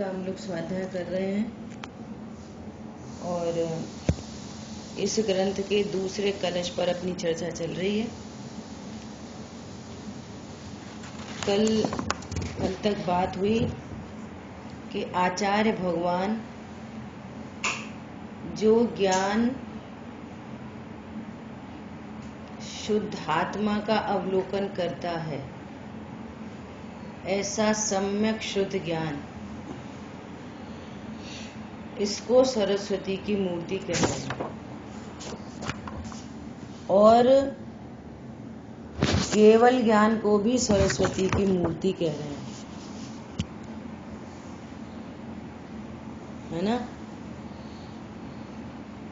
का हम लोग स्वाध्याय कर रहे हैं और इस ग्रंथ के दूसरे कलश पर अपनी चर्चा चल रही है। कल तक बात हुई कि आचार्य भगवान जो ज्ञान शुद्ध आत्मा का अवलोकन करता है, ऐसा सम्यक शुद्ध ज्ञान, इसको सरस्वती की मूर्ति कहते हैं। और केवल ज्ञान को भी सरस्वती की मूर्ति कह रहे हैं, है ना।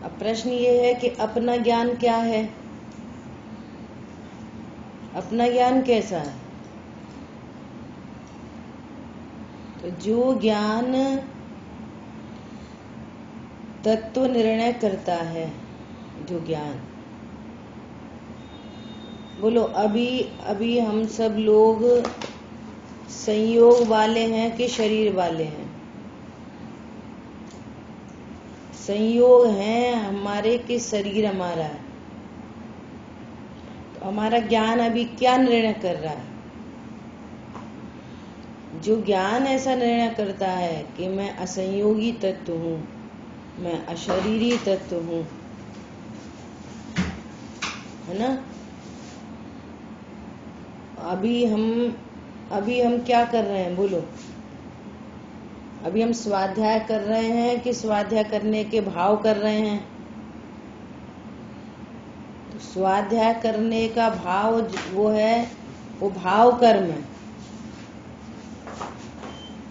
अब प्रश्न ये है कि अपना ज्ञान क्या है, अपना ज्ञान कैसा है। तो जो ज्ञान तत्व निर्णय करता है, जो ज्ञान, बोलो अभी हम सब लोग संयोग वाले हैं कि शरीर वाले हैं। संयोग है हमारे कि शरीर हमारा है। तो हमारा ज्ञान अभी क्या निर्णय कर रहा है। जो ज्ञान ऐसा निर्णय करता है कि मैं असंयोगी तत्व हूँ, मैं अशरीरी तत्व हूँ, है ना। अभी हम क्या कर रहे हैं, बोलो। अभी हम स्वाध्याय कर रहे हैं कि स्वाध्याय करने के भाव कर रहे हैं। तो स्वाध्याय करने का भाव वो भाव कर्म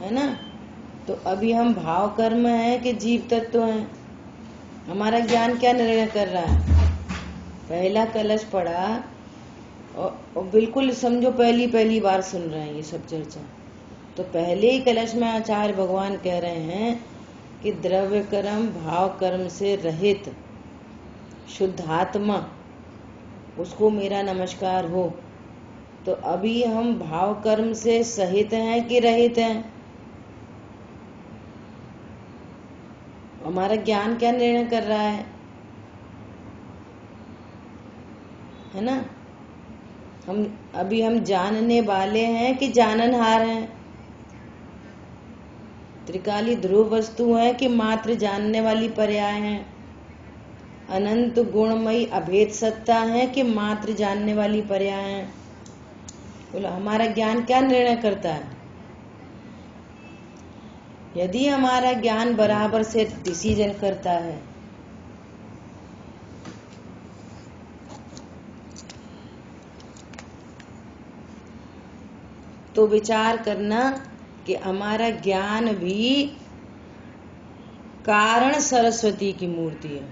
है ना। तो अभी हम भाव कर्म है कि जीव तत्व हैं। हमारा ज्ञान क्या निर्णय कर रहा है। पहला कलश पढ़ा और बिल्कुल समझो पहली बार सुन रहे हैं ये सब चर्चा। तो पहले ही कलश में आचार्य भगवान कह रहे हैं कि द्रव्य कर्म भाव कर्म से रहित शुद्धात्मा, उसको मेरा नमस्कार हो। तो अभी हम भाव कर्म से सहित हैं कि रहित हैं। हमारा ज्ञान क्या निर्णय कर रहा है ना। हम जानने वाले हैं कि जाननहार हैं। त्रिकाली ध्रुव वस्तु है कि मात्र जानने वाली पर्याय हैं। अनंत गुणमयी अभेद सत्ता है कि मात्र जानने वाली पर्याय हैं। बोलो हमारा ज्ञान क्या निर्णय करता है। यदि हमारा ज्ञान बराबर से डिसीजन करता है तो विचार करना कि हमारा ज्ञान भी कारण सरस्वती की मूर्ति है।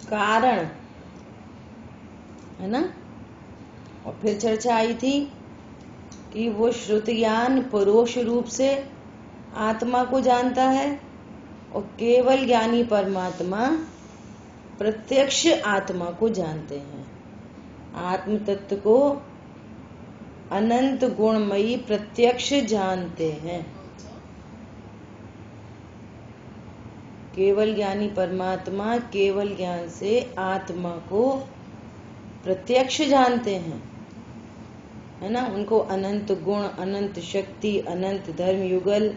कारण है ना। और फिर चर्चा आई थी कि वो श्रुति ज्ञान परोक्ष रूप से आत्मा को जानता है और केवल ज्ञानी परमात्मा प्रत्यक्ष आत्मा को जानते हैं। आत्म तत्व को अनंत गुणमयी प्रत्यक्ष जानते हैं। केवल ज्ञानी परमात्मा केवल ज्ञान से आत्मा को प्रत्यक्ष जानते हैं, है ना। उनको अनंत गुण, अनंत शक्ति, अनंत धर्म युगल,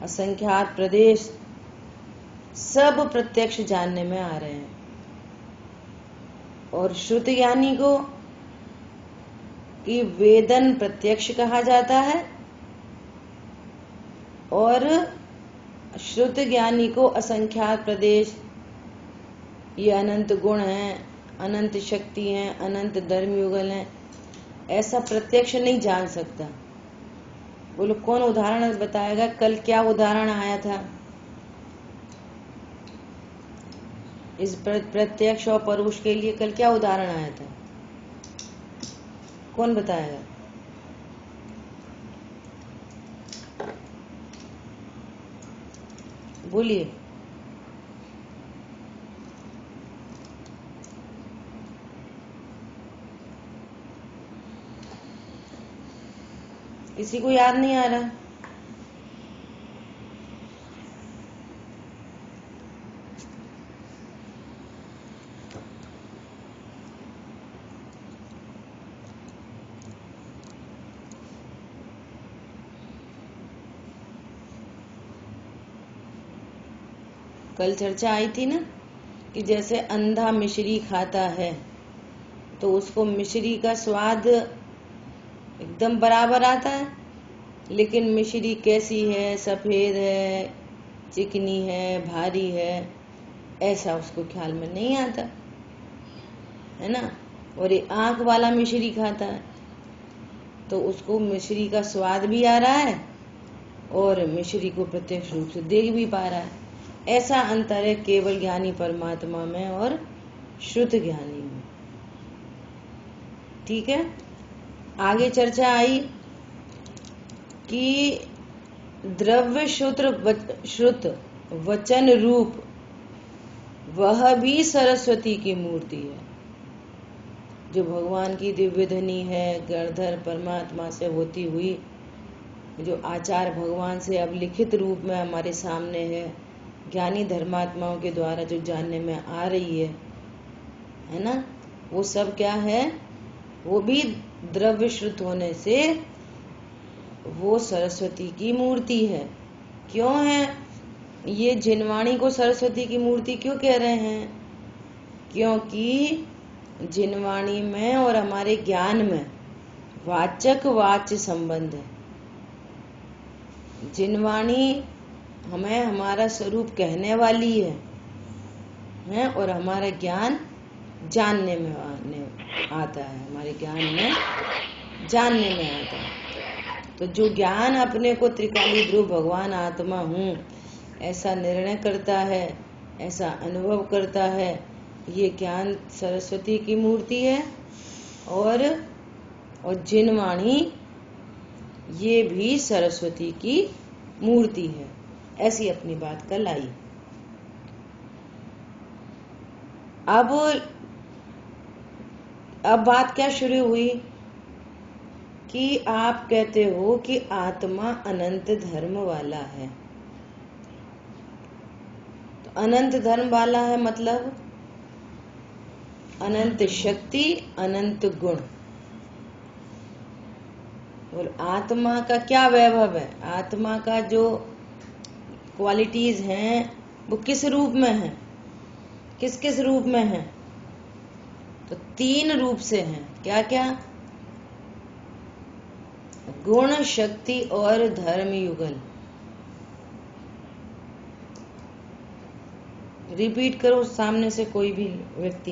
असंख्यात प्रदेश सब प्रत्यक्ष जानने में आ रहे हैं। और श्रुति ज्ञानी को कि वेदन प्रत्यक्ष कहा जाता है और श्रुत ज्ञानी को असंख्यात प्रदेश, ये अनंत गुण हैं, अनंत शक्ति हैं, अनंत धर्म युगल हैं, ऐसा प्रत्यक्ष नहीं जान सकता। बोलो कौन उदाहरण बताएगा। कल क्या उदाहरण आया था इस प्रत्यक्ष और परोक्ष के लिए। कल क्या उदाहरण आया था, कौन बताएगा। बोलिए। किसी को याद नहीं आ रहा? कल चर्चा आई थी ना कि जैसे अंधा मिश्री खाता है तो उसको मिश्री का स्वाद एकदम बराबर आता है, लेकिन मिश्री कैसी है, सफेद है, चिकनी है, भारी है, ऐसा उसको ख्याल में नहीं आता है ना। और ये आंख वाला मिश्री खाता है तो उसको मिश्री का स्वाद भी आ रहा है और मिश्री को प्रत्यक्ष रूप से देख भी पा रहा है। ऐसा अंतर है केवल ज्ञानी परमात्मा में और शुद्ध ज्ञानी में। ठीक है, आगे चर्चा आई कि द्रव्य श्रुत वचन रूप वह भी सरस्वती की मूर्ति है। जो भगवान की दिव्य ध्वनि है, गणधर परमात्मा से होती हुई, जो आचार भगवान से अब लिखित रूप में हमारे सामने है, ज्ञानी धर्मात्माओं के द्वारा जो जानने में आ रही है ना, वो सब क्या है? वो भी द्रव्य श्रुत होने से वो सरस्वती की मूर्ति है। क्यों है ये? जिनवाणी को सरस्वती की मूर्ति क्यों कह रहे हैं? क्योंकि जिनवाणी में और हमारे ज्ञान में वाचक वाच्य संबंध है। जिनवाणी हमें हमारा स्वरूप कहने वाली है और हमारा ज्ञान जानने में आता है, हमारे ज्ञान में जानने में आता है। तो जो ज्ञान अपने को त्रिकाली ध्रुव भगवान आत्मा हूँ ऐसा निर्णय करता है, ऐसा अनुभव करता है, ये ज्ञान सरस्वती की मूर्ति है। और जिनवाणी ये भी सरस्वती की मूर्ति है। ऐसी अपनी बात कल आई। अब बात क्या शुरू हुई कि आप कहते हो कि आत्मा अनंत धर्म वाला है। तो अनंत धर्म वाला है मतलब अनंत शक्ति, अनंत गुण। और आत्मा का क्या वैभव है? आत्मा का जो क्वालिटीज हैं वो किस रूप में है? किस किस रूप में है? तो 3 रूप से हैं। क्या क्या? गुण, शक्ति और धर्म युगल। रिपीट करो सामने से कोई भी व्यक्ति।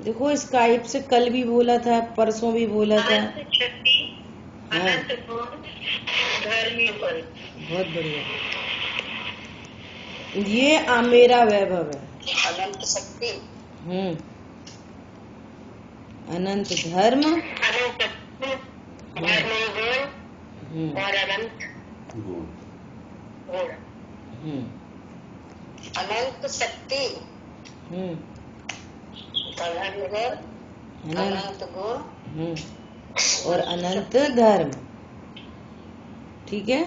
देखो स्काइप से कल भी बोला था, परसों भी बोला था। शक्ति, अनंत गुण, धर्म युगल। बहुत बढ़िया। ये मेरा वैभव है। अनंत शक्ति, अनंत धर्म, अनंत धर्म युगल और अनंत गुण। अनंत शक्ति, अनंत गुण और अनंत धर्म। ठीक है।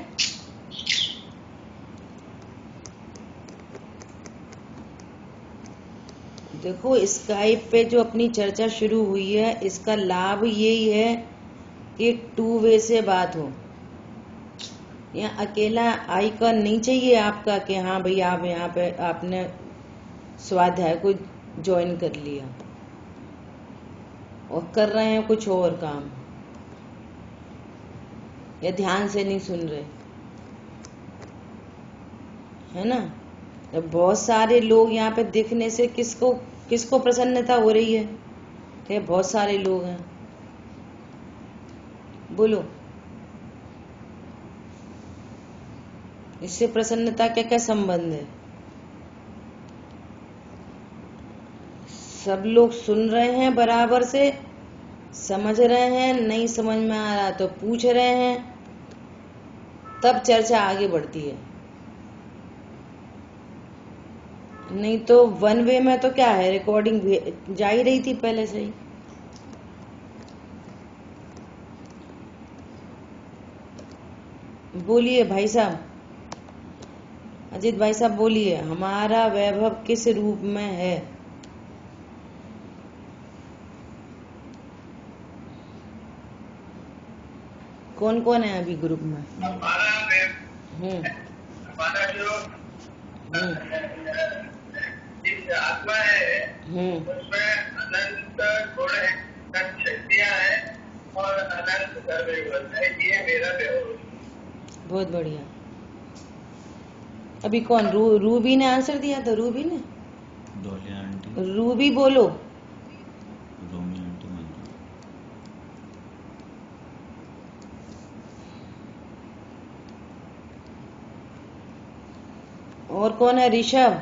देखो स्काइप पे जो अपनी चर्चा शुरू हुई है इसका लाभ यही है कि 2 वे से बात हो। यहाँ अकेला आइकन नहीं चाहिए आपका कि हाँ भाई आप यहाँ पे आपने स्वाध्याय को ज्वाइन कर लिया और कर रहे हैं कुछ और काम या ध्यान से नहीं सुन रहे, है ना। जब बहुत सारे लोग यहाँ पे दिखने से किसको प्रसन्नता हो रही है? कि बहुत सारे लोग हैं। बोलो, इससे प्रसन्नता का क्या संबंध है? सब लोग सुन रहे हैं, बराबर से समझ रहे हैं, नहीं समझ में आ रहा तो पूछ रहे हैं, तब चर्चा आगे बढ़ती है। नहीं तो 1 वे में तो क्या है, रिकॉर्डिंग जा ही रही थी पहले से ही। बोलिए भाई साहब, अजीत भाई साहब बोलिए, हमारा वैभव किस रूप में है? कौन कौन है अभी ग्रुप में? हमारा जो आत्मा है उसमें अनंत गुण है, अनंत शक्तियाँ हैं और अनंत धर्म है। ये मेरा व्यवहार। बहुत बढ़िया। अभी कौन? रूबी ने आंसर दिया था। रूबी ने, डोली आंटी, रूबी बोलो। रोमी आंटी, मंजू। और कौन है? ऋषभ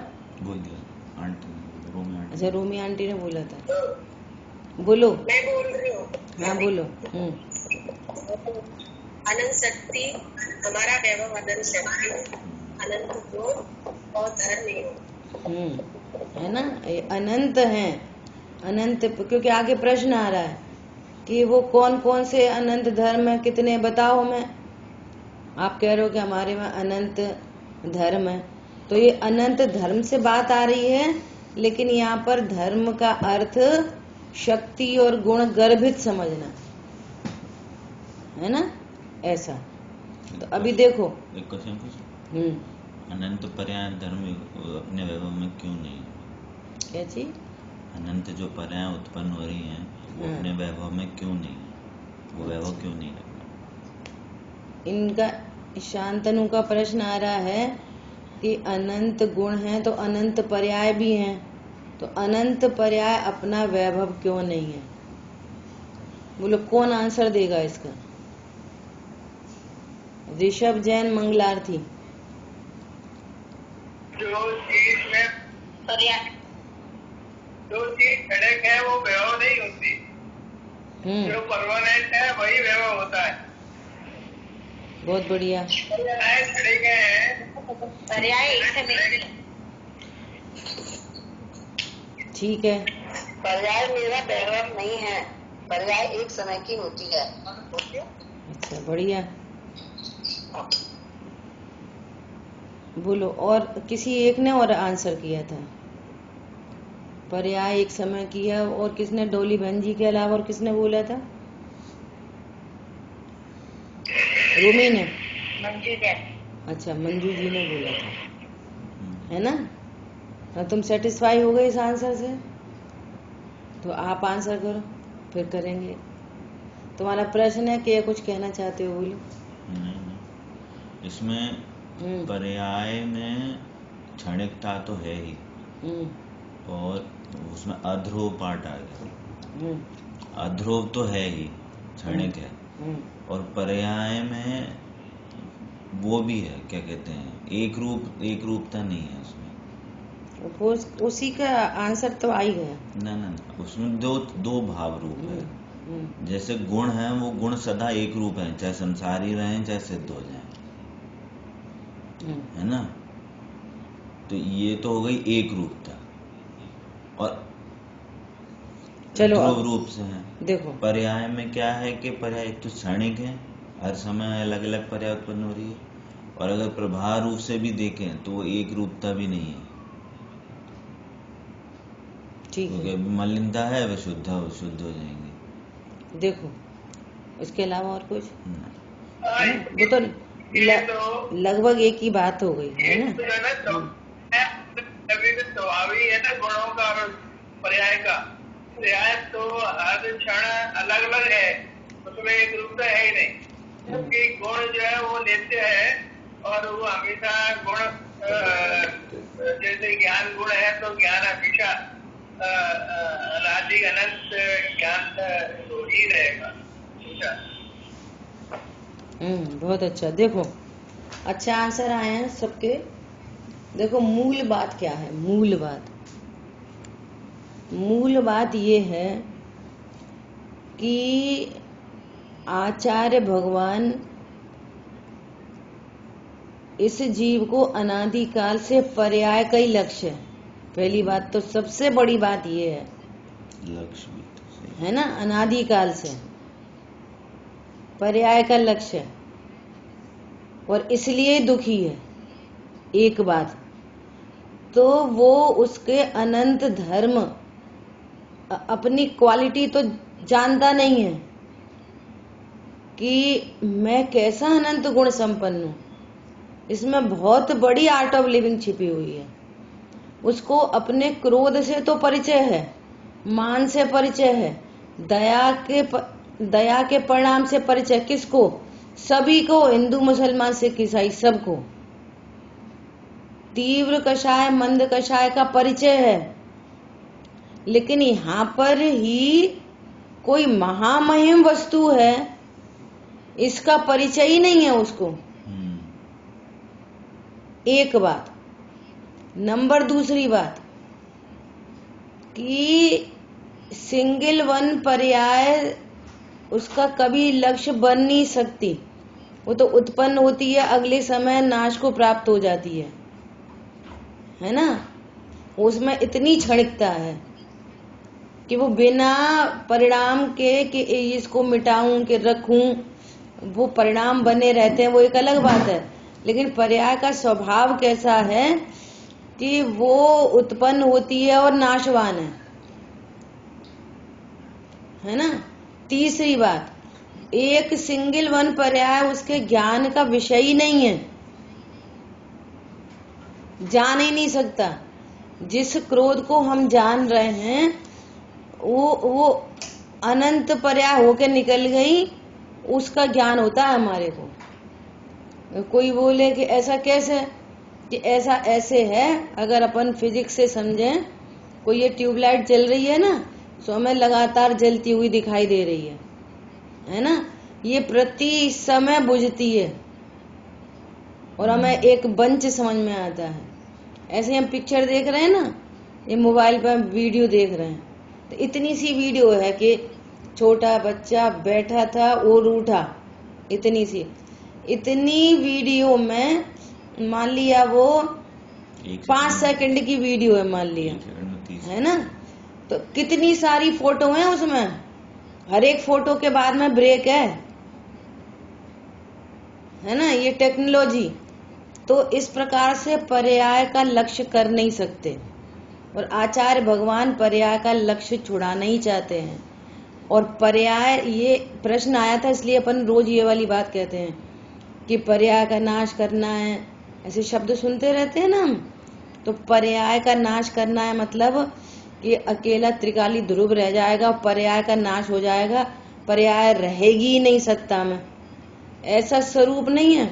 बोल दिया आंटी ने, रोमी आंटी। अच्छा, रोमी आंटी ने बोला था। बोलो। मैं बोल रही हूँ। हाँ बोलो। अनंत शक्ति, हमारा वैभव अनंत शक्ति, अनंत गुण और धर्म है ना, ये अनंत है। अनंत, क्योंकि आगे प्रश्न आ रहा है कि वो कौन कौन से अनंत धर्म है, कितने बताओ हमें। आप कह रहे हो कि हमारे में अनंत धर्म है, तो ये अनंत धर्म से बात आ रही है, लेकिन यहाँ पर धर्म का अर्थ शक्ति और गुण गर्भित समझना है ना, ऐसा। तो अभी देखो, एक क्वेश्चन पूछो। अनंत पर्याय धर्म अपने वैभव में क्यों नहीं है? क्या चीज? अनंत जो पर्याय उत्पन्न हो रही हैं वो अपने वैभव में क्यों नहीं है? वो वैभव क्यों नहीं है? इनका, शांतनु का प्रश्न आ रहा है कि अनंत गुण हैं तो अनंत पर्याय भी हैं, तो अनंत पर्याय अपना वैभव क्यों नहीं है? बोलो कौन आंसर देगा इसका? ऋषभ जैन मंगलार्थी। जो चीज में पर्याय, जो चीज खड़क है वो वैभव नहीं होती। जो परमानेंट है वही वैभव होता है। बहुत बढ़िया। पर्याय खड़े गए हैं, पर्याय एक समय, ठीक है। पर्याय मेरा वैभव नहीं है, पर्याय एक समय की होती है। अच्छा बढ़िया। बोलो, और किसी एक ने और आंसर किया था, पर्याय एक समय की है। और किसने? डोली बहन जी के अलावा और किसने बोला था? रूमी ने। मंजू जी। अच्छा, मंजू जी ने बोला था, है ना। तो तुम सेटिस्फाई हो गए इस आंसर से? तो आप आंसर करो, फिर करेंगे। तुम्हारा प्रश्न है कि कुछ कहना चाहते हो? बोलो। नहीं, इसमें पर्याय में क्षणिकता तो है ही, और उसमें अध्रुव पार्ट आ गया। अध्रुव तो है ही, क्षणिक है, और पर्याय में वो भी है, क्या कहते हैं, एक रूपता नहीं है उसमें। उसी का आंसर तो आ ही गया ना, उसमें दो भाव रूप है। जैसे गुण है, वो गुण सदा एक रूप है, चाहे संसारी रहें चाहे सिद्ध हो जाए, है ना। तो ये तो हो गई एक रूपता, और चलो ध्रुव रूप से है। देखो, पर्याय में क्या है कि पर्याय एक तो क्षणिक है, हर समय अलग अलग पर्याय उत्पन्न हो रही है, और अगर प्रभाव रूप से भी देखें तो वो एक रूपता भी नहीं है, क्योंकि मलिनता है, वह शुद्ध हो जाएंगे। देखो, इसके अलावा और कुछ वो तो लगभग एक ही बात हो गई है ना। स्वभावी है ना गुणों का और पर्याय का। पर्याय तो हर क्षण अलग अलग है, उसमें एक रूप तो है ही नहीं, क्योंकि गुण जो है वो नित्य है, और वो हमेशा गुण, जैसे ज्ञान गुण है तो ज्ञान हमेशा अनादि अनंत ज्ञान तो ही रहेगा। बहुत अच्छा। देखो, अच्छा आंसर आए हैं सबके। देखो, मूल बात क्या है? मूल बात ये है कि आचार्य भगवान इस जीव को अनादिकाल से पर्याय का ही लक्ष्य है। पहली बात तो, सबसे बड़ी बात ये है, लक्ष्य भी तो है ना, अनादिकाल से पर्याय का लक्ष्य है। और इसलिए दुखी है, एक बात। तो वो उसके अनंत धर्म, अपनी क्वालिटी तो जानता नहीं है कि मैं कैसा अनंत गुण संपन्न हूं। इसमें बहुत बड़ी आर्ट ऑफ लिविंग छिपी हुई है। उसको अपने क्रोध से तो परिचय है, मान से परिचय है, दया के परिणाम से परिचय। किसको? सभी को, हिंदू मुसलमान सिख ईसाई सबको। तीव्र कषाय मंद कषाय का परिचय है। लेकिन यहां पर ही कोई महामहिम वस्तु है, इसका परिचय ही नहीं है उसको। एक बात। नंबर दूसरी बात कि सिंगल वन पर्याय उसका कभी लक्ष्य बन नहीं सकती। वो तो उत्पन्न होती है, अगले समय नाश को प्राप्त हो जाती है ना। उसमें इतनी क्षणिकता है कि वो बिना परिणाम के कि इसको मिटाऊं कि रखूं, वो परिणाम बने रहते हैं, वो एक अलग बात है। लेकिन पर्याय का स्वभाव कैसा है कि वो उत्पन्न होती है और नाशवान है ना। तीसरी बात, एक सिंगल वन पर्याय उसके ज्ञान का विषय ही नहीं है, जान ही नहीं सकता। जिस क्रोध को हम जान रहे हैं वो अनंत पर्याय होके निकल गई, उसका ज्ञान होता है हमारे को। कोई बोले कि ऐसा कैसे, कि ऐसा ऐसे है। अगर अपन फिजिक्स से समझें, कोई ये ट्यूबलाइट जल रही है ना, तो हमें लगातार जलती हुई दिखाई दे रही है ना। ये प्रति समय बुझती है और हमें एक बंच समझ में आता है। ऐसे हम पिक्चर देख रहे हैं ना, ये मोबाइल पर वीडियो देख रहे हैं, तो इतनी सी वीडियो है कि छोटा बच्चा बैठा था और उठा, इतनी वीडियो में मान लिया वो 5 सेकंड की वीडियो है, मान लिया है ना। तो कितनी सारी फोटो है उसमें, हर एक फोटो के बाद में ब्रेक है ना। ये टेक्नोलॉजी। तो इस प्रकार से पर्याय का लक्ष्य कर नहीं सकते, और आचार्य भगवान पर्याय का लक्ष्य छुड़ाना ही चाहते हैं। और पर्याय, ये प्रश्न आया था इसलिए अपन रोज ये वाली बात कहते हैं कि पर्याय का नाश करना है। ऐसे शब्द सुनते रहते हैं ना हम। तो पर्याय का नाश करना है मतलब कि अकेला त्रिकाली ध्रुव रह जाएगा, पर्याय का नाश हो जाएगा, पर्याय रहेगी ही नहीं सत्ता में। ऐसा स्वरूप नहीं है।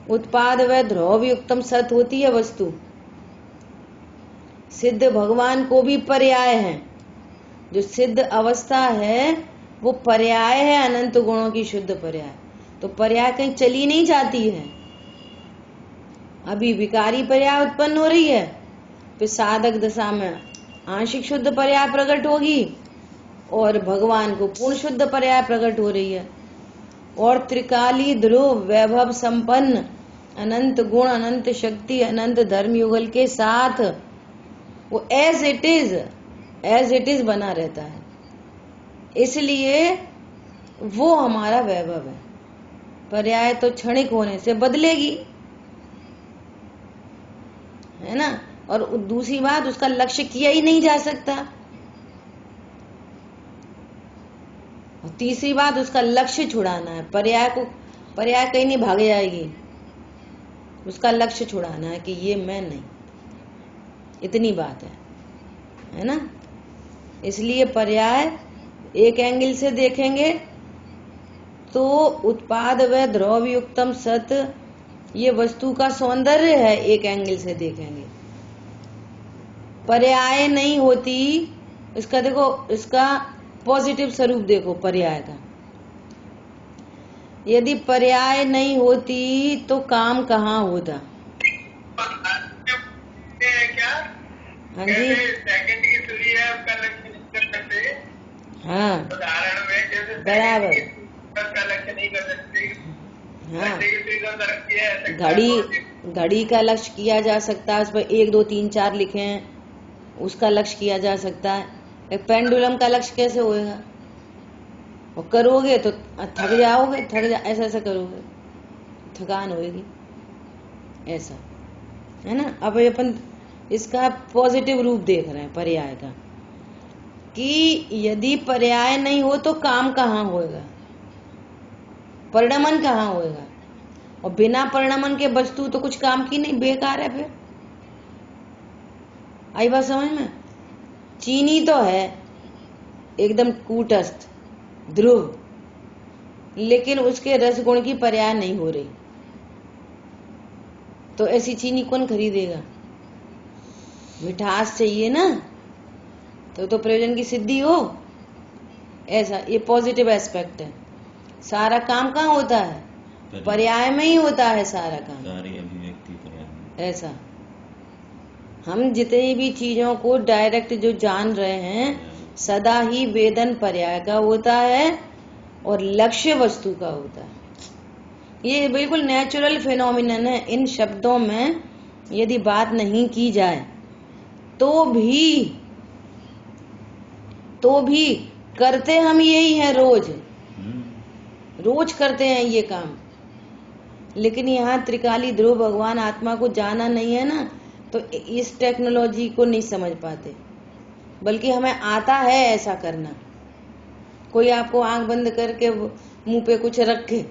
उत्पाद व ध्रुव युक्तम सत होती है वस्तु। सिद्ध भगवान को भी पर्याय है। जो सिद्ध अवस्था है वो पर्याय है, अनंत गुणों की शुद्ध पर्याय। तो पर्याय कहीं चली नहीं जाती है। अभी विकारी पर्याय उत्पन्न हो रही है, फिर साधक दशा में आंशिक शुद्ध पर्याय प्रकट होगी, और भगवान को पूर्ण शुद्ध पर्याय प्रकट हो रही है। और त्रिकाली ध्रुव वैभव संपन्न अनंत गुण, अनंत शक्ति, अनंत धर्म युगल के साथ वो एज इट इज बना रहता है। इसलिए वो हमारा वैभव है। पर्याय तो क्षणिक होने से बदलेगी, है ना। और दूसरी बात, उसका लक्ष्य किया ही नहीं जा सकता। और तीसरी बात, उसका लक्ष्य छुड़ाना है। पर्याय कहीं नहीं भाग जाएगी, उसका लक्ष्य छुड़ाना है कि ये मैं नहीं, इतनी बात है ना। इसलिए पर्याय एक एंगल से देखेंगे तो उत्पाद व ध्रुव युक्तम सत, ये वस्तु का सौंदर्य है। एक एंगल से देखेंगे, पर्याय नहीं होती, इसका देखो, इसका पॉजिटिव स्वरूप देखो पर्याय का। यदि पर्याय नहीं होती तो काम कहाँ होता। क्या? हाँ जी, सेकंड की सूरी है, उसका लक्ष्य नहीं कर सकते। हाँ उदाहरण में जैसे बराबर, उसका लक्ष्य नहीं कर सकते। हाँ, घड़ी का लक्ष्य किया जा सकता है, उस पर 1 2 3 4 लिखे हैं, उसका लक्ष्य किया जा सकता है। एक पेंडुलम का लक्ष्य कैसे होएगा? और करोगे तो थक जाओगे, ऐसा करोगे, थकान होएगी। ऐसा है ना। अब ये अपन इसका पॉजिटिव रूप देख रहे हैं पर्याय का, कि यदि पर्याय नहीं हो तो काम कहाँ होएगा, परिणमन कहाँ होएगा, और बिना परिणमन के वस्तु तो कुछ काम की नहीं, बेकार है। फिर आई बात समझ में। चीनी तो है एकदम कूटस्थ ध्रुव, लेकिन उसके रस गुण की पर्याय नहीं हो रही, तो ऐसी चीनी कौन खरीदेगा। मिठास चाहिए ना, तो प्रयोजन की सिद्धि हो, ऐसा ये पॉजिटिव एस्पेक्ट है। सारा काम कहाँ होता है, पर्याय में ही होता है सारा काम, सारी अभिव्यक्ति पर्याय में। ऐसा हम जितनी भी चीजों को डायरेक्ट जो जान रहे हैं सदा ही वेदन पर्याय का होता है और लक्ष्य वस्तु का होता है। ये बिल्कुल नेचुरल फिनोमिनन है। इन शब्दों में यदि बात नहीं की जाए तो भी करते हम यही हैं, रोज करते हैं ये काम। लेकिन यहाँ त्रिकाली ध्रुव भगवान आत्मा को जाना नहीं है ना, तो इस टेक्नोलॉजी को नहीं समझ पाते, बल्कि हमें आता है ऐसा करना। कोई आपको आंख बंद करके मुंह पे कुछ रखे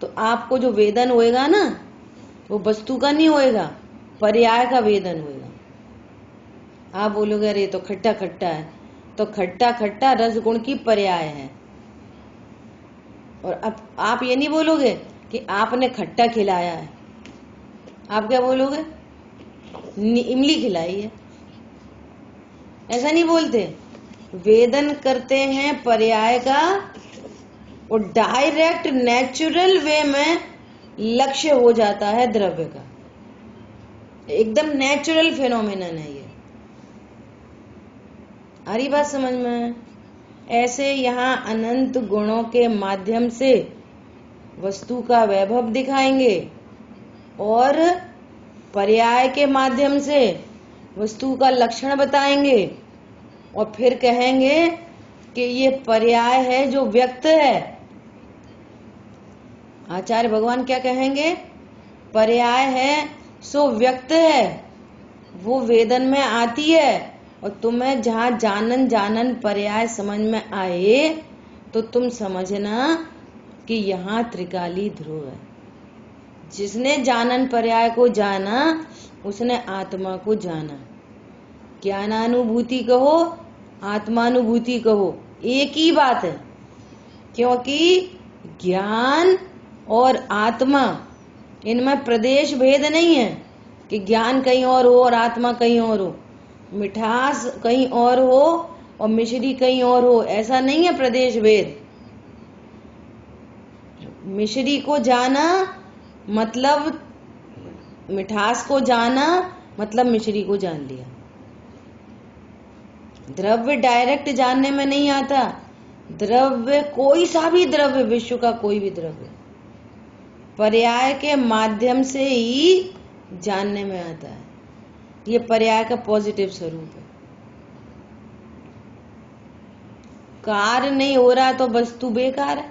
तो आपको जो वेदन होएगा ना वो वस्तु का नहीं होएगा, पर्याय का वेदन होएगा। आप बोलोगे अरे तो खट्टा खट्टा है, तो खट्टा खट्टा रस गुण की पर्याय है। और अब आप ये नहीं बोलोगे कि आपने खट्टा खिलाया है, आप क्या बोलोगे, इमली खिलाई है, ऐसा नहीं बोलते। वेदन करते हैं पर्याय का और डायरेक्ट नेचुरल वे में लक्ष्य हो जाता है द्रव्य का, एकदम नेचुरल फिनोमिनन है ये। आ रही बात समझ में। ऐसे यहाँ अनंत गुणों के माध्यम से वस्तु का वैभव दिखाएंगे और पर्याय के माध्यम से वस्तु का लक्षण बताएंगे, और फिर कहेंगे कि ये पर्याय है जो व्यक्त है। आचार्य भगवान क्या कहेंगे, पर्याय है सो व्यक्त है, वो वेदन में आती है। और तुम्हें जहाँ जानन पर्याय समझ में आए तो तुम समझना कि यहाँ त्रिकाली ध्रुव है। जिसने जानन पर्याय को जाना उसने आत्मा को जाना। ज्ञानानुभूति कहो आत्मानुभूति कहो एक ही बात है, क्योंकि ज्ञान और आत्मा इनमें प्रदेश भेद नहीं है कि ज्ञान कहीं और हो और आत्मा कहीं और हो, मिठास कहीं और हो और मिश्री कहीं और हो, ऐसा नहीं है प्रदेश भेद। मिश्री को जाना मतलब मिठास को जाना मतलब मिश्री को जान लिया। द्रव्य डायरेक्ट जानने में नहीं आता, द्रव्य कोई सा भी द्रव्य, विश्व का कोई भी द्रव्य पर्याय के माध्यम से ही जानने में आता है। ये पर्याय का पॉजिटिव स्वरूप है। कार्य नहीं हो रहा तो वस्तु बेकार है,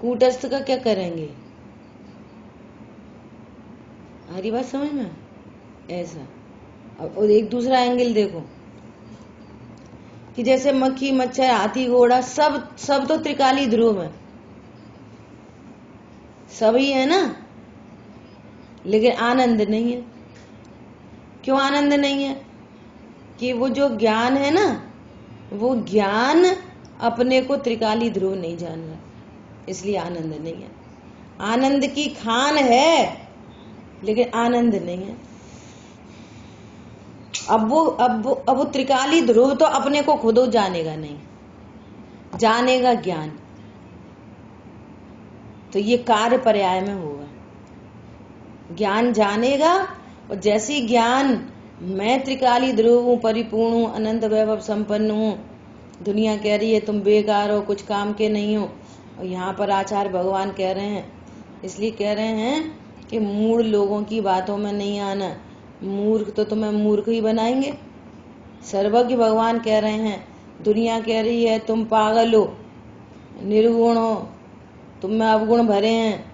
कूटस्थ का क्या करेंगे। हरी बात समझ में। ऐसा और एक दूसरा एंगल देखो कि जैसे मक्खी मच्छर हाथी घोड़ा सब तो त्रिकाली ध्रुव है, सभी है ना, लेकिन आनंद नहीं है। क्यों आनंद नहीं है, कि वो जो ज्ञान है ना, वो ज्ञान अपने को त्रिकाली ध्रुव नहीं जान रहा, इसलिए आनंद नहीं है। आनंद की खान है लेकिन आनंद नहीं है। अब वो त्रिकाली ध्रुव तो अपने को खुद जानेगा नहीं, जानेगा ज्ञान। तो ये कार्य पर्याय में होगा, ज्ञान जानेगा। और जैसी ज्ञान मैं त्रिकाली ध्रुव हूँ, परिपूर्ण हूँ, अनंत वैभव संपन्न हूँ, दुनिया कह रही है तुम बेकार हो, कुछ काम के नहीं हो, और यहाँ पर आचार्य भगवान कह रहे हैं, इसलिए कह रहे हैं कि मूढ़ लोगों की बातों में नहीं आना, मूर्ख तो तुम्हें मूर्ख ही बनाएंगे। सर्वज्ञ भगवान कह रहे हैं, दुनिया कह रही है तुम पागल हो, निर्गुण हो, तुम में अवगुण भरे हैं,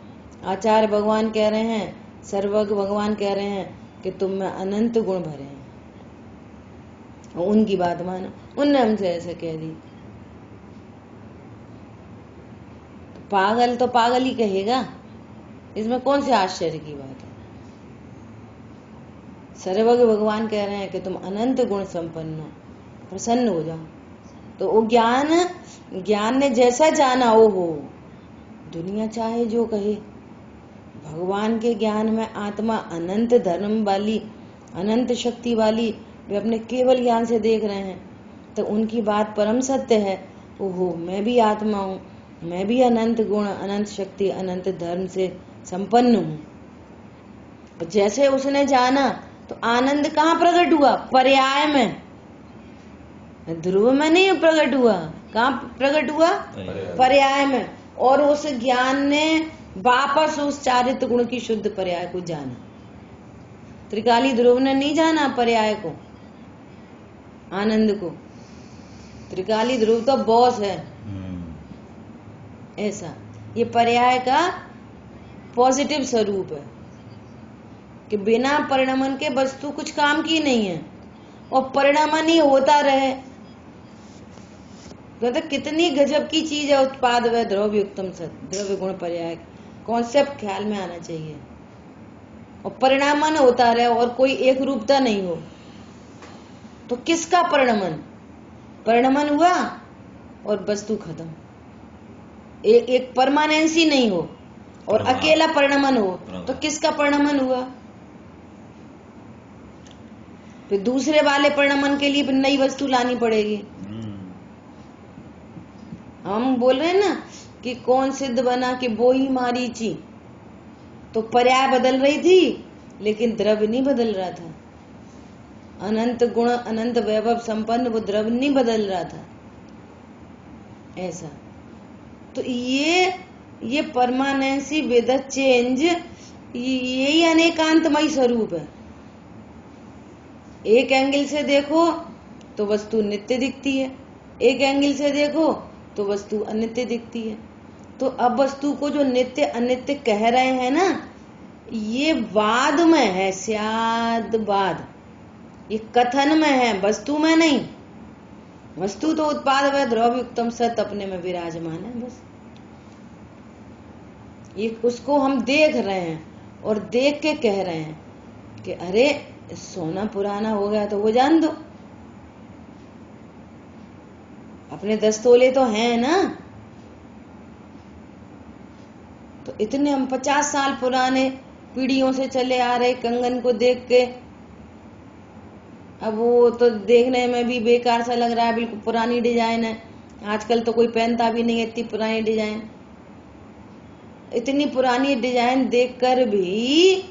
आचार्य भगवान कह रहे हैं, सर्वज्ञ भगवान कह रहे हैं कि तुम में अनंत गुण भरे हैं। उनकी बात मानो, उनने हमसे ऐसे कह दी। पागल तो पागल ही कहेगा, इसमें कौन से आश्चर्य की बात है। सर्वज्ञ भगवान कह रहे हैं कि तुम अनंत गुण संपन्न हो, प्रसन्न हो जाओ। तो वो ज्ञान ने जैसा जाना वो हो, दुनिया चाहे जो कहे। भगवान के ज्ञान में आत्मा अनंत धर्म वाली, अनंत शक्ति वाली, वे अपने केवल ज्ञान से देख रहे हैं, तो उनकी बात परम सत्य है। ओहो, मैं भी आत्मा हूँ, मैं भी अनंत गुण, अनंत शक्ति, अनंत धर्म से संपन्न हूँ। जैसे उसने जाना तो आनंद कहाँ प्रकट हुआ? पर्याय में, ध्रुव में नहीं प्रकट हुआ। कहाँ प्रकट हुआ? पर्याय में। और उस ज्ञान ने वापस उस चारित्र गुण की शुद्ध पर्याय को जाना। त्रिकाली ध्रुव ने नहीं जाना पर्याय को, आनंद को। त्रिकाली ध्रुव तो बॉस है ऐसा। ये पर्याय का पॉजिटिव स्वरूप है कि बिना परिणमन के वस्तु कुछ काम की नहीं है, और परिणमन ही होता रहे। तो कितनी गजब की चीज है उत्पाद व द्रव्य युक्तम सत, द्रव्य गुण पर्याय कॉन्सेप्ट ख्याल में आना चाहिए। और परिणामन होता रहे और कोई एक रूपता नहीं हो, तो किसका परिणमन? परिणमन हुआ और वस्तु खत्म। एक परमानेंसी नहीं हो और अकेला परिणमन हो, तो किसका परिणमन हुआ? फिर दूसरे वाले परिणमन के लिए फिर नई वस्तु लानी पड़ेगी। हम बोल रहे हैं ना कि कौन सिद्ध बना कि वो ही मारीची, तो पर्याय बदल रही थी लेकिन द्रव्य नहीं बदल रहा था। अनंत गुण, अनंत वैभव संपन्न वो द्रव्य नहीं बदल रहा था ऐसा। तो ये परमानेंसी विद चेंज, यही अनेकांतमय स्वरूप है। एक एंगल से देखो तो वस्तु नित्य दिखती है, एक एंगल से देखो तो वस्तु अनित्य दिखती है। तो अब वस्तु को जो नित्य अनित्य कह रहे हैं ना, ये वाद में है, स्यादवाद। ये कथन में है, वस्तु में नहीं। वस्तु तो उत्पाद व द्रव्य युक्तम सत अपने में विराजमान है बस। ये उसको हम देख रहे हैं और देख के कह रहे हैं कि अरे सोना पुराना हो गया तो वो जान दो, अपने 10 तोले तो हैं ना। तो इतने हम 50 साल पुराने पीढ़ियों से चले आ रहे कंगन को देख के, अब वो तो देखने में भी बेकार सा लग रहा है, बिल्कुल पुरानी डिजाइन है। आजकल तो कोई पहनता भी नहीं है इतनी पुरानी डिजाइन। इतनी पुरानी डिजाइन देखकर भी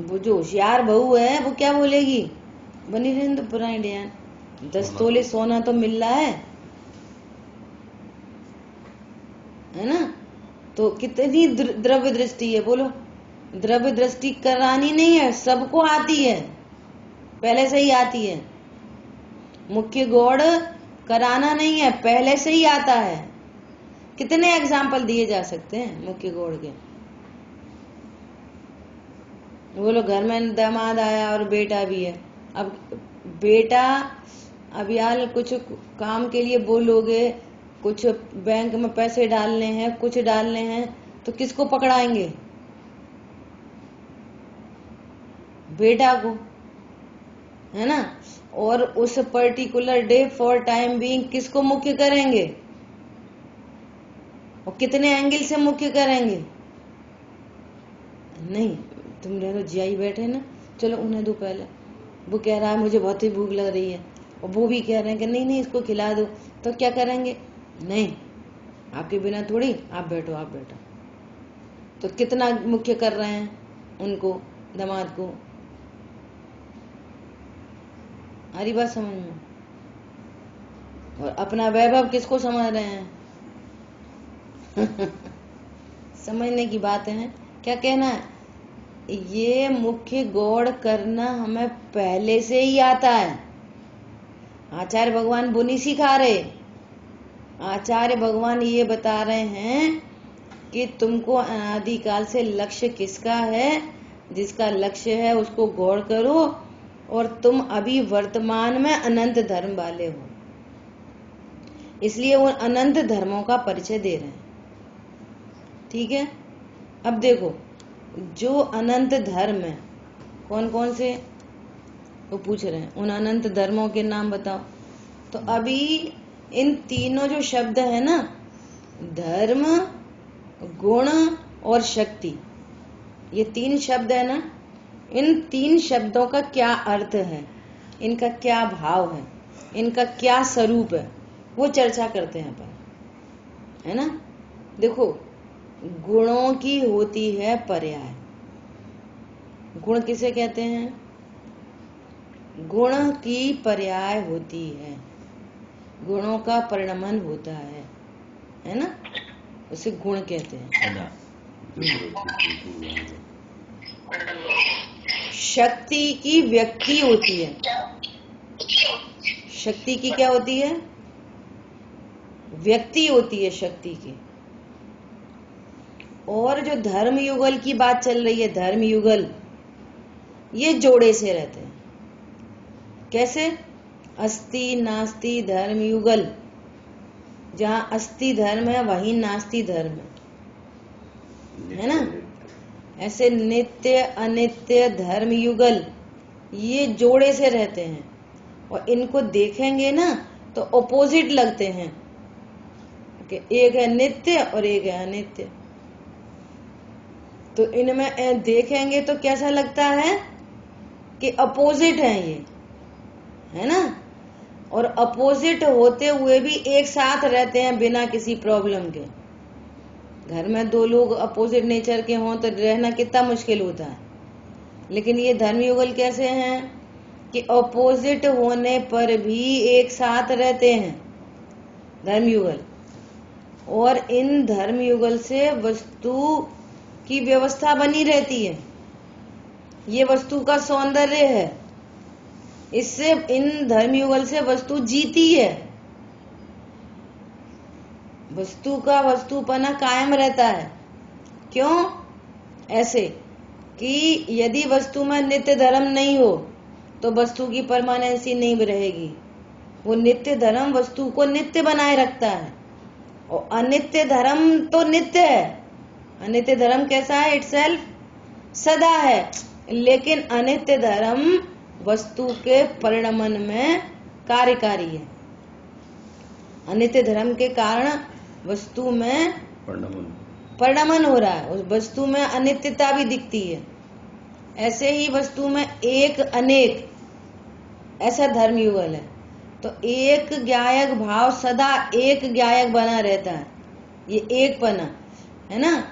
वो जो होशियार बहू है वो क्या बोलेगी? बनी रहने तो पुरानी डिजाइन, 10 तोले सोना तो मिल रहा है ना। तो कितनी द्रव्य दृष्टि है, बोलो। द्रव्य दृष्टि करानी नहीं है, सबको आती है, पहले से ही आती है। मुख्य गौड़ कराना नहीं है, पहले से ही आता है। कितने एग्जाम्पल दिए जा सकते हैं मुख्य गौड़ के। बोलो घर में दामाद आया और बेटा भी है। अब बेटा, अब यार कुछ काम के लिए बोलोगे, कुछ बैंक में पैसे डालने हैं, कुछ डालने हैं, तो किसको पकड़ाएंगे? बेटा को, है ना। और उस particular day for time being किसको मुख्य करेंगे और कितने एंगल से मुख्य करेंगे? नहीं, तुम दोनों जियाई बैठे ना, चलो उन्हें दो पहले। वो कह रहा है मुझे बहुत ही भूख लग रही है, और वो भी कह रहे हैं कि नहीं नहीं इसको खिला दो। तो क्या करेंगे? नहीं, आपके बिना थोड़ी, आप बैठो आप बैठो। तो कितना मुख्य कर रहे हैं उनको, दामाद को। हरी बात समझ में। और अपना वैभव किसको समझ रहे हैं? समझने की बात है। क्या कहना है? ये मुख्य गौड़ करना हमें पहले से ही आता है। आचार्य भगवान वो नहीं सिखा रहे। आचार्य भगवान ये बता रहे हैं कि तुमको अनादिकाल से लक्ष्य किसका है, जिसका लक्ष्य है उसको गौर करो, और तुम अभी वर्तमान में अनंत धर्म वाले हो, इसलिए उन अनंत धर्मों का परिचय दे रहे हैं। ठीक है, अब देखो जो अनंत धर्म है कौन कौन से, वो पूछ रहे हैं उन अनंत धर्मों के नाम बताओ। तो अभी इन तीनों जो शब्द है ना, धर्म, गुण और शक्ति, ये तीन शब्द है ना, इन तीन शब्दों का क्या अर्थ है, इनका क्या भाव है, इनका क्या स्वरूप है, वो चर्चा करते हैं अपन, है ना। देखो गुणों की होती है पर्याय। गुण किसे कहते हैं? गुण की पर्याय होती है, गुणों का परिणमन होता है ना, उसे गुण कहते हैं। शक्ति की व्यक्ति होती है, शक्ति की क्या होती है? व्यक्ति होती है शक्ति की। और जो धर्म युगल की बात चल रही है, धर्म युगल, ये जोड़े से रहते हैं। कैसे? अस्ति नास्ति धर्म युगल, जहां अस्ति धर्म है वहीं नास्ति धर्म है ना। ऐसे नित्य अनित्य धर्म युगल, ये जोड़े से रहते हैं, और इनको देखेंगे ना तो ऑपोजिट लगते हैं कि एक है नित्य और एक है अनित्य। तो इनमें देखेंगे तो कैसा लगता है कि अपोजिट है ये, है ना। और अपोजिट होते हुए भी एक साथ रहते हैं बिना किसी प्रॉब्लम के। घर में दो लोग अपोजिट नेचर के हों तो रहना कितना मुश्किल होता है, लेकिन ये धर्मयुगल कैसे हैं कि अपोजिट होने पर भी एक साथ रहते हैं धर्मयुगल। और इन धर्मयुगल से वस्तु की व्यवस्था बनी रहती है, ये वस्तु का सौंदर्य है, इससे इन धर्मयुगल से वस्तु जीती है। वस्तु का वस्तुपना कायम रहता है। क्यों? ऐसे कि यदि वस्तु में नित्य धर्म नहीं हो तो वस्तु की परमानेंसी नहीं रहेगी। वो नित्य धर्म वस्तु को नित्य बनाए रखता है, और अनित्य धर्म तो नित्य है। अनित्य धर्म कैसा है? इटसेल्फ सदा है, लेकिन अनित्य धर्म वस्तु के परिणमन में कार्यकारी है। अनित्य धर्म के कारण वस्तु में परिणमन हो रहा है, उस वस्तु में अनित्यता भी दिखती है। ऐसे ही वस्तु में एक अनेक, ऐसा धर्मयुगल है। तो एक ज्ञायक भाव सदा एक ज्ञायक बना रहता है, ये एक पना है ना।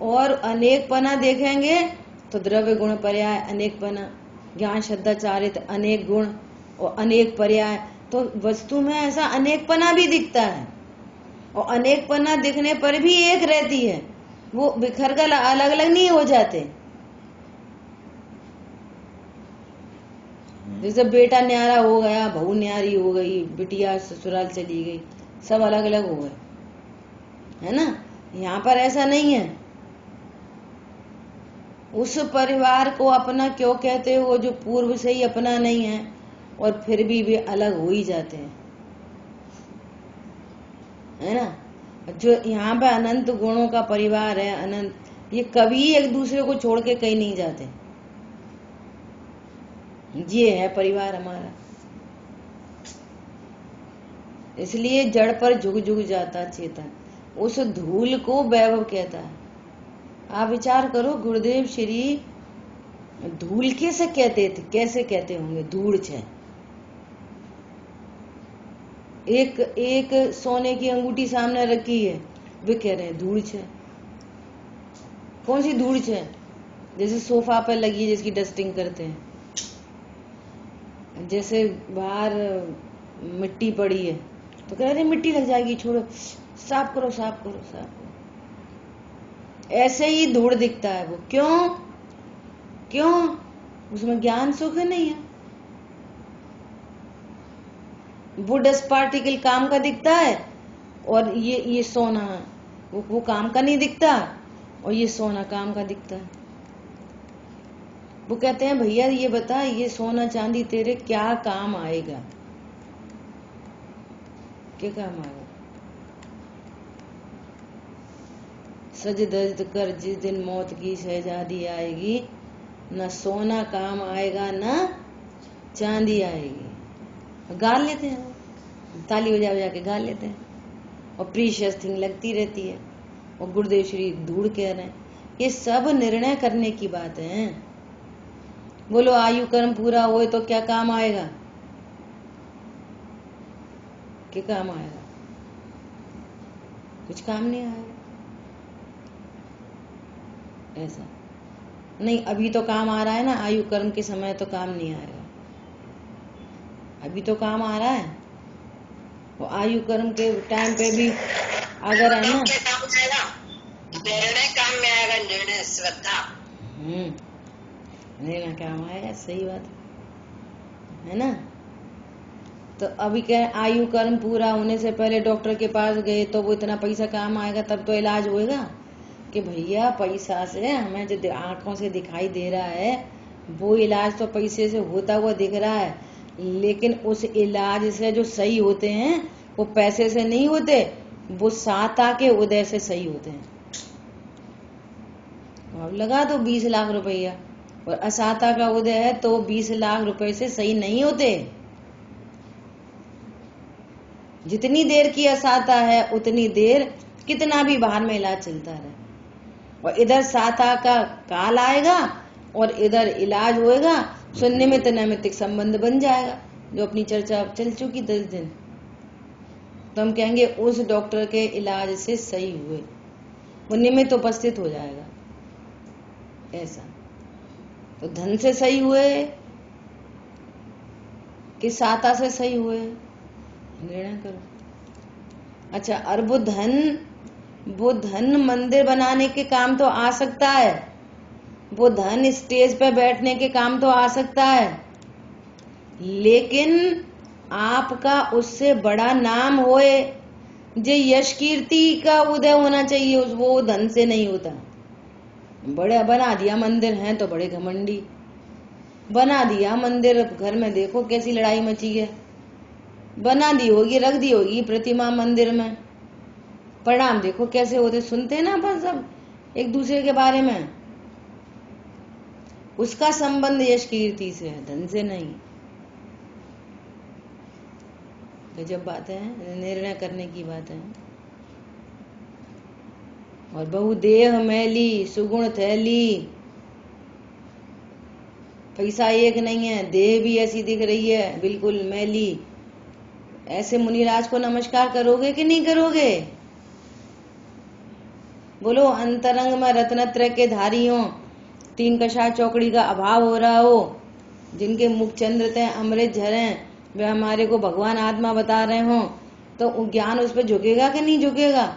और अनेक पना देखेंगे तो द्रव्य गुण पर्याय अनेक पना, ज्ञान श्रद्धा चारित अनेक गुण और अनेक पर्याय। तो वस्तु में ऐसा अनेक पना भी दिखता है, और अनेक पना दिखने पर भी एक रहती है, वो बिखर कर अलग अलग नहीं हो जाते। जैसे बेटा न्यारा हो गया, बहू न्यारी हो गई, बिटिया ससुराल चली गई, सब अलग अलग हो गए, है ना। यहाँ पर ऐसा नहीं है। उस परिवार को अपना क्यों कहते हो जो पूर्व से ही अपना नहीं है, और फिर भी वे अलग हो ही जाते हैं, है ना। जो यहाँ पे अनंत गुणों का परिवार है, अनंत, ये कभी एक दूसरे को छोड़ के कहीं नहीं जाते। ये है परिवार हमारा। इसलिए जड़ पर झुक झुक जाता चेतन, उस धूल को वैभव कहता है। आप विचार करो, गुरुदेव श्री धूल कैसे कहते थे, कैसे कहते होंगे? धूल छे। एक सोने की अंगूठी सामने रखी है, वे कह रहे हैं धूल छे। कौन सी धूल छे? जैसे सोफा पर लगी है, जिसकी डस्टिंग करते हैं, जैसे बाहर मिट्टी पड़ी है तो कह रहे मिट्टी लग जाएगी, छोड़ो, साफ करो साफ करो साफ करो। ऐसे ही धूल दिखता है वो। क्यों? क्यों? उसमें ज्ञान सुख नहीं है। वो डस्ट पार्टिकल काम का दिखता है, और ये सोना वो काम का नहीं दिखता और ये सोना काम का दिखता है। वो कहते हैं भैया ये बता, ये सोना चांदी तेरे क्या काम आएगा, क्या काम आएगा? सज धज कर जिस दिन मौत की शहजादी आएगी, न सोना काम आएगा न चांदी आएगी। गा लेते हैं, ताली बजा बजा के गा लेते हैं, और प्रीशियस थिंग लगती रहती है। और गुरुदेव श्री दूर कह रहे हैं, ये सब निर्णय करने की बात है। बोलो आयु कर्म पूरा होए तो क्या काम आएगा, क्या काम आएगा? कुछ काम नहीं आएगा। ऐसा नहीं, अभी तो काम आ रहा है ना, आयु कर्म के समय तो काम नहीं आएगा, अभी तो काम आ रहा है। वो आयु कर्म के टाइम पे भी अगर है ना, निर्णय काम में आएगा, निर्णय श्रद्धा। निर्णय काम आएगा, सही बात है ना। तो अभी क्या, आयु कर्म पूरा होने से पहले डॉक्टर के पास गए तो वो इतना पैसा काम आएगा, तब तो इलाज होएगा। कि भैया पैसा से हमें जो आंखों से दिखाई दे रहा है वो इलाज तो पैसे से होता हुआ दिख रहा है, लेकिन उस इलाज से जो सही होते हैं वो पैसे से नहीं होते, वो साता के उदय से सही होते हैं। अब लगा दो 20 लाख रुपया, और असाता का उदय है तो 20 लाख रुपए से सही नहीं होते। जितनी देर की असाता है उतनी देर कितना भी बाहर में इलाज चलता रहे, और इधर साता का काल आएगा और इधर इलाज होएगा, सुनने में तो नैमित्तिक संबंध बन जाएगा, जो अपनी चर्चा चल चुकी 10 दिन। तो हम कहेंगे उस डॉक्टर के इलाज से सही हुए, वो निमित्त उपस्थित हो जाएगा। ऐसा तो धन से सही हुए कि साता से सही हुए, निर्णय करो। अच्छा, और वो धन मंदिर बनाने के काम तो आ सकता है, वो धन स्टेज पे बैठने के काम तो आ सकता है, लेकिन आपका उससे बड़ा नाम होए, जो यश कीर्ति का उदय होना चाहिए, वो धन से नहीं होता। बड़े बना दिया मंदिर है तो बड़े घमंडी, बना दिया मंदिर, घर में देखो कैसी लड़ाई मची है, बना दी होगी, रख दी होगी प्रतिमा मंदिर में, परिणाम देखो कैसे होते। सुनते हैं ना अपन सब एक दूसरे के बारे में, उसका संबंध यश कीर्ति से है, धन से नहीं। गजब बात है, निर्णय करने की बात है। और बहुदेह मैली सुगुण थैली, पैसा एक नहीं है, देह भी ऐसी दिख रही है बिल्कुल मैली। ऐसे मुनिराज को नमस्कार करोगे कि नहीं करोगे? बोलो, अंतरंग में रत्नत्रय के धारियों, 3 कषाय चौकड़ी का अभाव हो रहा हो, जिनके मुख चंद्र तय अमृत झरे, वे हमारे को भगवान आत्मा बता रहे हो, तो ज्ञान उस पर झुकेगा कि नहीं झुकेगा?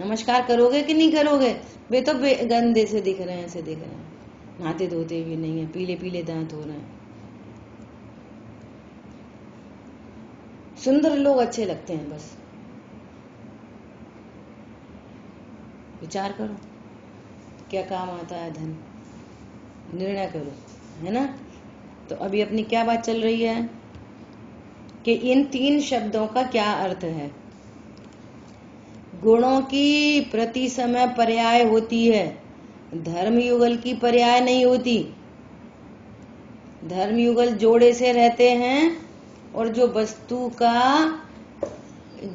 नमस्कार करोगे कि नहीं करोगे? वे तो गंदे से दिख रहे हैं, ऐसे दिख रहे हैं, नहाते धोते भी नहीं है, पीले पीले दांत हो रहे हैं। सुंदर लोग अच्छे लगते हैं, बस विचार करो क्या काम आता है धन, निर्णय करो, है ना। तो अभी अपनी क्या बात चल रही है कि इन 3 शब्दों का क्या अर्थ है। गुणों की प्रति समय पर्याय होती है, धर्म युगल की पर्याय नहीं होती। धर्म युगल जोड़े से रहते हैं, और जो वस्तु का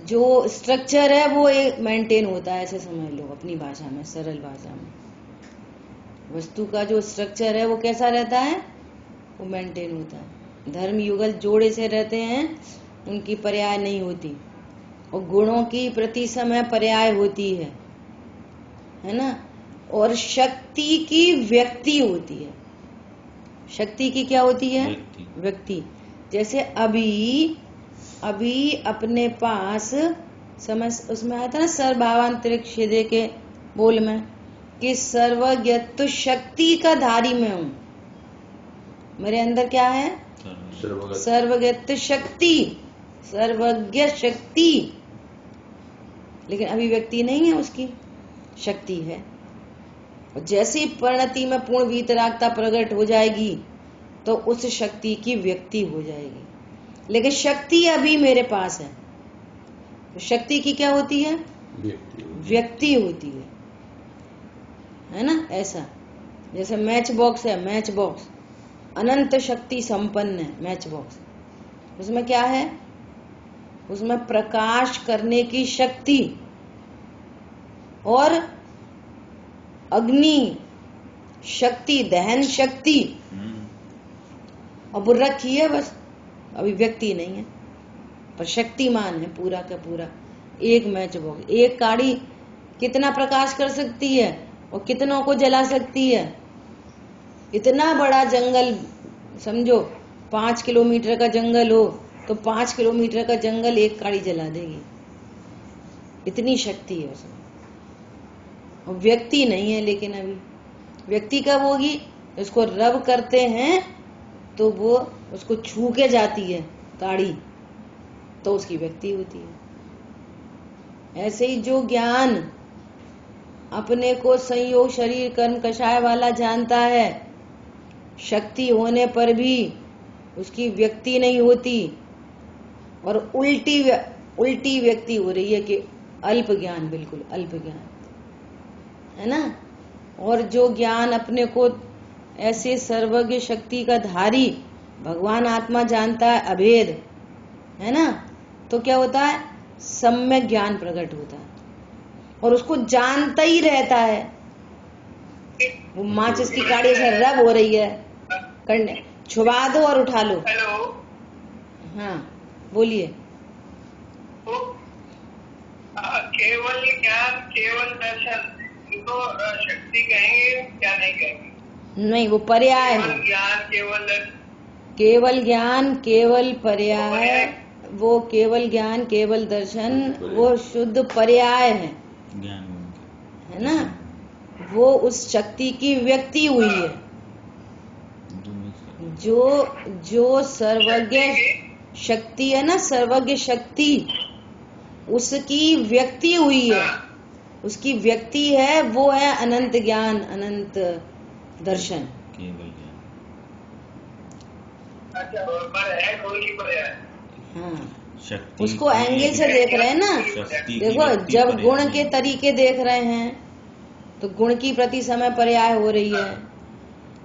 जो स्ट्रक्चर है वो एक मेंटेन होता है, ऐसे समझ लो अपनी भाषा में, सरल भाषा में। वस्तु का जो स्ट्रक्चर है वो कैसा रहता है, वो मेंटेन होता है। धर्म युगल जोड़े से रहते हैं, उनकी पर्याय नहीं होती। और गुणों की प्रति समय पर्याय होती है ना। और शक्ति की व्यक्ति होती है। शक्ति की क्या होती है? व्यक्ति। जैसे अभी अपने पास समझ उसमें आया था ना सर्वभावांतरिक्ष हृदय के बोल में कि सर्वज्ञत्व शक्ति का धारी में हूं। मेरे अंदर क्या है? सर्वज्ञत्व शक्ति, सर्वज्ञ शक्ति। लेकिन अभिव्यक्ति नहीं है, उसकी शक्ति है। और जैसे ही परिणति में पूर्ण वीतरागता प्रकट हो जाएगी तो उस शक्ति की व्यक्ति हो जाएगी। लेकिन शक्ति अभी मेरे पास है, तो शक्ति की क्या होती है? व्यक्ति होती है ना। ऐसा जैसे मैच बॉक्स है, मैच बॉक्स अनंत शक्ति संपन्न है। मैच बॉक्स, उसमें क्या है? उसमें प्रकाश करने की शक्ति और अग्नि शक्ति, दहन शक्ति और वो रखी है, बस अभी व्यक्ति नहीं है, पर शक्तिमान है पूरा का पूरा। एक मैच बॉक्स, एक काड़ी कितना प्रकाश कर सकती है और कितनों को जला सकती है। इतना बड़ा जंगल समझो, 5 किलोमीटर का जंगल हो तो 5 किलोमीटर का जंगल एक काड़ी जला देगी, इतनी शक्ति है उसमें। और व्यक्ति नहीं है, लेकिन अभी व्यक्ति कब होगी? उसको रब करते हैं तो वो उसको छू के जाती है काड़ी, तो उसकी व्यक्ति होती है। ऐसे ही जो ज्ञान अपने को संयोग शरीर कर्म कषाय वाला जानता है, शक्ति होने पर भी उसकी व्यक्ति नहीं होती और उल्टी व्यक्ति हो रही है कि अल्प ज्ञान, बिल्कुल अल्प ज्ञान है ना। और जो ज्ञान अपने को ऐसे सर्वज्ञ शक्ति का धारी भगवान आत्मा जानता है, अभेद है ना, तो क्या होता है? सम्यक ज्ञान प्रकट होता है और उसको जानता ही रहता है। वो माचिस की काड़ी से रब हो रही है, करने छुपा दो और उठा लो। हेलो, हाँ बोलिए। केवल ज्ञान, केवल दर्शन, इनको शक्ति कहेंगे क्या नहीं कहेंगे? नहीं, वो पर्याय है। केवल ज्ञान, केवल दर्शन, केवल ज्ञान, केवल पर्याय, वो केवल ज्ञान केवल दर्शन वो शुद्ध पर्याय है, है ना। वो उस शक्ति की व्यक्ति हुई है। जो सर्वज्ञ शक्ति है ना, सर्वज्ञ शक्ति, उसकी व्यक्ति हुई है। उसकी व्यक्ति है, वो है अनंत ज्ञान, अनंत दर्शन। केवल ज्ञान। अच्छा, पर है कोई की पर्याय? हाँ, शक्ति उसको एंगल से देख रहे हैं ना। देखो, जब गुण के तरीके देख रहे हैं तो गुण की प्रति समय पर्याय हो रही है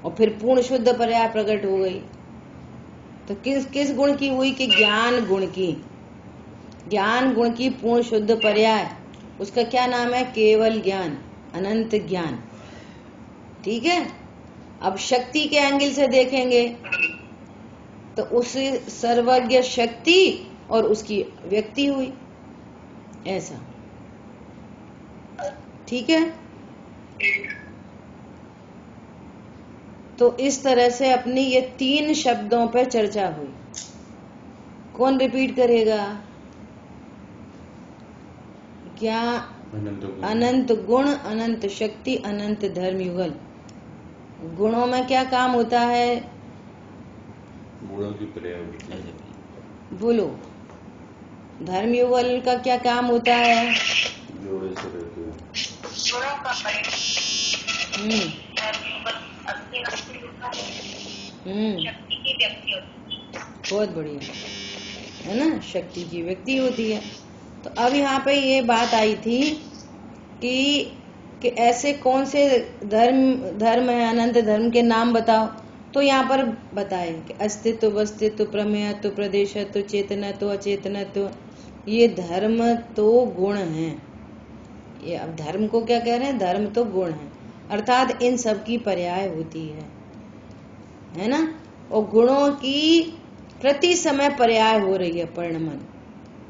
और फिर पूर्ण शुद्ध पर्याय प्रकट हो गई। तो किस किस गुण की हुई? कि ज्ञान गुण की, ज्ञान गुण की पूर्ण शुद्ध पर्याय, उसका क्या नाम है? केवल ज्ञान, अनंत ज्ञान। ठीक है। अब शक्ति के एंगल से देखेंगे तो उस सर्वज्ञ शक्ति और उसकी व्यक्ति हुई, ऐसा। ठीक है। तो इस तरह से अपनी ये 3 शब्दों पर चर्चा हुई। कौन रिपीट करेगा? क्या? अनंत गुण, अनंत शक्ति, अनंत धर्म युगल। गुणों में क्या काम होता है? गुणों की पर्याय बोलो। धर्म युगल का क्या काम होता है? जोड़े से रहते हैं। गुणों का शक्ति की व्यक्ति होती है। बहुत बढ़िया, है ना। शक्ति की व्यक्ति होती है। तो अब यहाँ पे ये बात आई थी कि ऐसे कौन से धर्म है, अनंत धर्म के नाम बताओ। तो यहाँ पर बताए कि अस्तित्व, वस्तित्व, प्रमेयत्व, प्रदेशत्व, चेतनत्व, अचेतनत्व, ये धर्म तो गुण हैं। ये अब धर्म को क्या कह रहे हैं? धर्म तो गुण है, अर्थात इन सब की पर्याय होती है ना। और गुणों की प्रति समय पर्याय हो रही है परिणमन,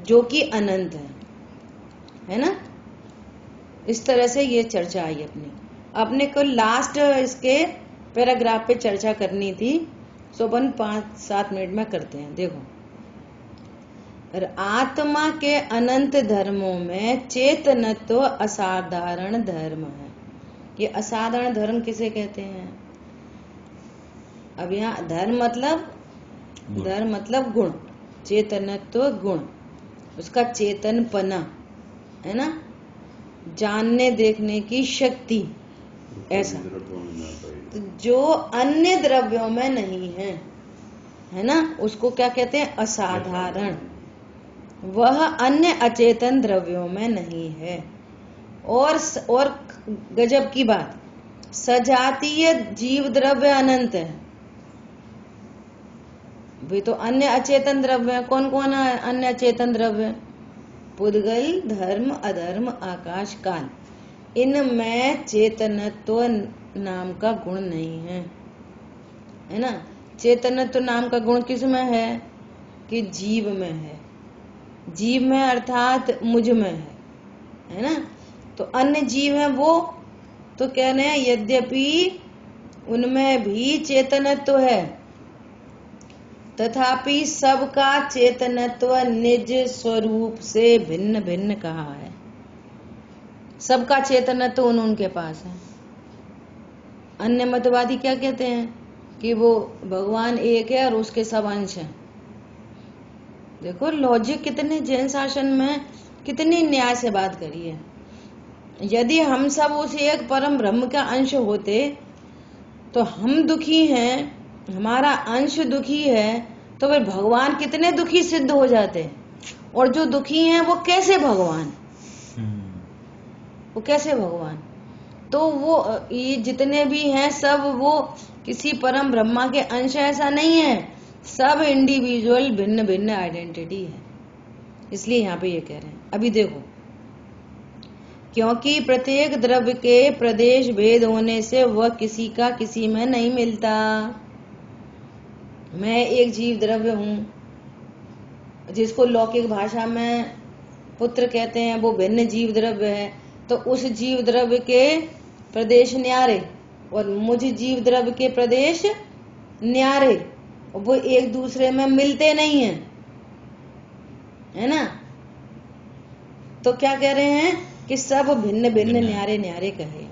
जो कि अनंत है ना। इस तरह से ये चर्चा आई अपने को लास्ट इसके पैराग्राफ पे चर्चा करनी थी। सो 5-7 मिनट में करते हैं। देखो, आत्मा के अनंत धर्मों में चेतनत्व असाधारण धर्म है। ये असाधारण धर्म किसे कहते हैं? अब यहाँ धर्म मतलब गुण, चेतनत्व गुण, उसका चेतनपना, है ना, जानने देखने की शक्ति, ऐसा तो जो अन्य द्रव्यों में नहीं है ना, उसको क्या कहते हैं, असाधारण। वह अन्य अचेतन द्रव्यों में नहीं है। और गजब की बात, सजातीय जीव द्रव्य अनंत है। वे तो अन्य अचेतन द्रव्य है। कौन कौन है अन्य अचेतन द्रव्य? पुद्गल, धर्म, अधर्म, आकाश, काल। इनमें चेतनत्व नाम का गुण नहीं है ना। चेतनत्व नाम का गुण किस में है? कि जीव में है। जीव में अर्थात मुझ में है ना। तो अन्य जीव है वो तो कह रहे हैं यद्यपि उनमें भी चेतनत्व है, तथापि सबका चेतनत्व निज स्वरूप से भिन्न भिन्न कहा है। सबका चेतनत्व उनके पास है। अन्य मतवादी क्या कहते हैं कि वो भगवान एक है और उसके सब अंश हैं। देखो लॉजिक कितने, जैन शासन में कितनी न्याय से बात करी है। यदि हम सब उस एक परम ब्रह्म का अंश होते तो हम दुखी हैं, हमारा अंश दुखी है, तो वे भगवान कितने दुखी सिद्ध हो जाते। और जो दुखी हैं वो कैसे भगवान, वो कैसे भगवान? तो वो ये जितने भी हैं सब वो किसी परम ब्रह्मा के अंश, ऐसा नहीं है। सब इंडिविजुअल भिन्न भिन्न आइडेंटिटी है। इसलिए यहाँ पे ये कह रहे हैं। अभी देखो, क्योंकि प्रत्येक द्रव्य के प्रदेश भेद होने से वह किसी का किसी में नहीं मिलता। मैं एक जीव द्रव्य हूं, जिसको लौकिक भाषा में पुत्र कहते हैं, वो भिन्न जीव द्रव्य है। तो उस जीव द्रव्य के प्रदेश न्यारे और मुझ जीव द्रव्य के प्रदेश न्यारे, वो एक दूसरे में मिलते नहीं है ना। तो क्या कह रहे हैं कि सब भिन्न भिन्न न्यारे न्यारे कहे।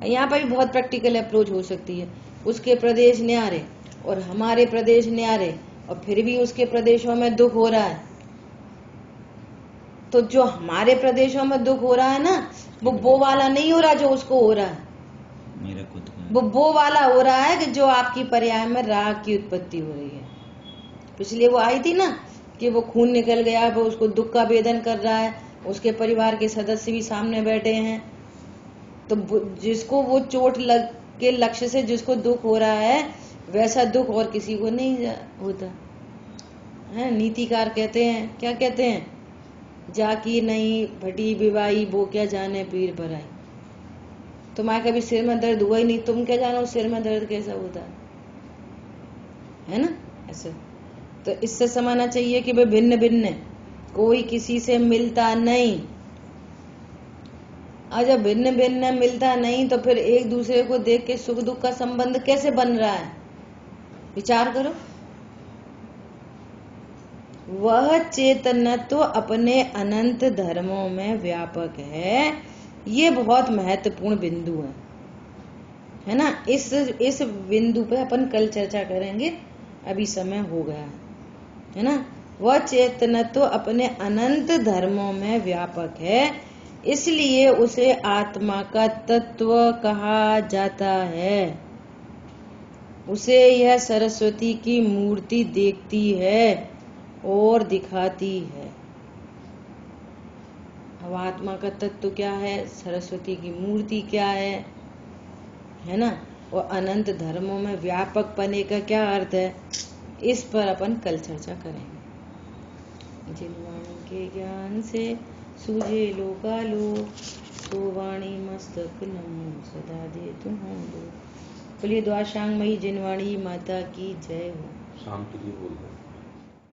यहाँ पर भी बहुत प्रैक्टिकल अप्रोच हो सकती है। उसके प्रदेश न्यारे और हमारे प्रदेश न्यारे, और फिर भी उसके प्रदेशों में दुख हो रहा है। तो जो हमारे प्रदेशों में दुख हो रहा है ना, वो वाला नहीं हो रहा जो उसको हो रहा है। मेरा खुद वो वाला हो रहा है कि जो आपकी पर्याय में राग की उत्पत्ति हो रही है। पिछले वो आई थी ना कि वो खून निकल गया, वो उसको दुख का वेदन कर रहा है, उसके परिवार के सदस्य भी सामने बैठे हैं। तो जिसको वो चोट लग के लक्ष्य से जिसको दुख हो रहा है, वैसा दुख और किसी को नहीं होता है। नीतिकार कहते हैं, क्या कहते हैं, जाकी नहीं भटी बिवाई वो क्या जाने पीर भराई। तुम्हारे कभी सिर में दर्द हुआ ही नहीं, तुम क्या जानो सिर में दर्द कैसा होता है ना। ऐसे तो इससे समझना चाहिए कि वे भिन्न भिन्न, कोई किसी से मिलता नहीं। और जब भिन्न भिन्न मिलता नहीं तो फिर एक दूसरे को देख के सुख दुख का संबंध कैसे बन रहा है, विचार करो। वह चेतनत्व अपने अनंत धर्मों में व्यापक है। ये बहुत महत्वपूर्ण बिंदु है ना। इस बिंदु पे अपन कल चर्चा करेंगे, अभी समय हो गया है ना। वह चेतनत्व अपने अनंत धर्मों में व्यापक है, इसलिए उसे आत्मा का तत्व कहा जाता है। उसे यह सरस्वती की मूर्ति देखती है और दिखाती है। अब आत्मा का तत्व क्या है, सरस्वती की मूर्ति क्या है ना। और अनंत धर्मों में व्यापक पने का क्या अर्थ है, इस पर अपन कल चर्चा करेंगे। जिन वाणी के ज्ञान से सूझे लोकालो, सो वाणी मस्तक नमो सदा दे तुम्हें दो। बोलिए द्वाशांग मई जिनवाणी माता की जय हो। शाम के लिए बोल रहे हैं।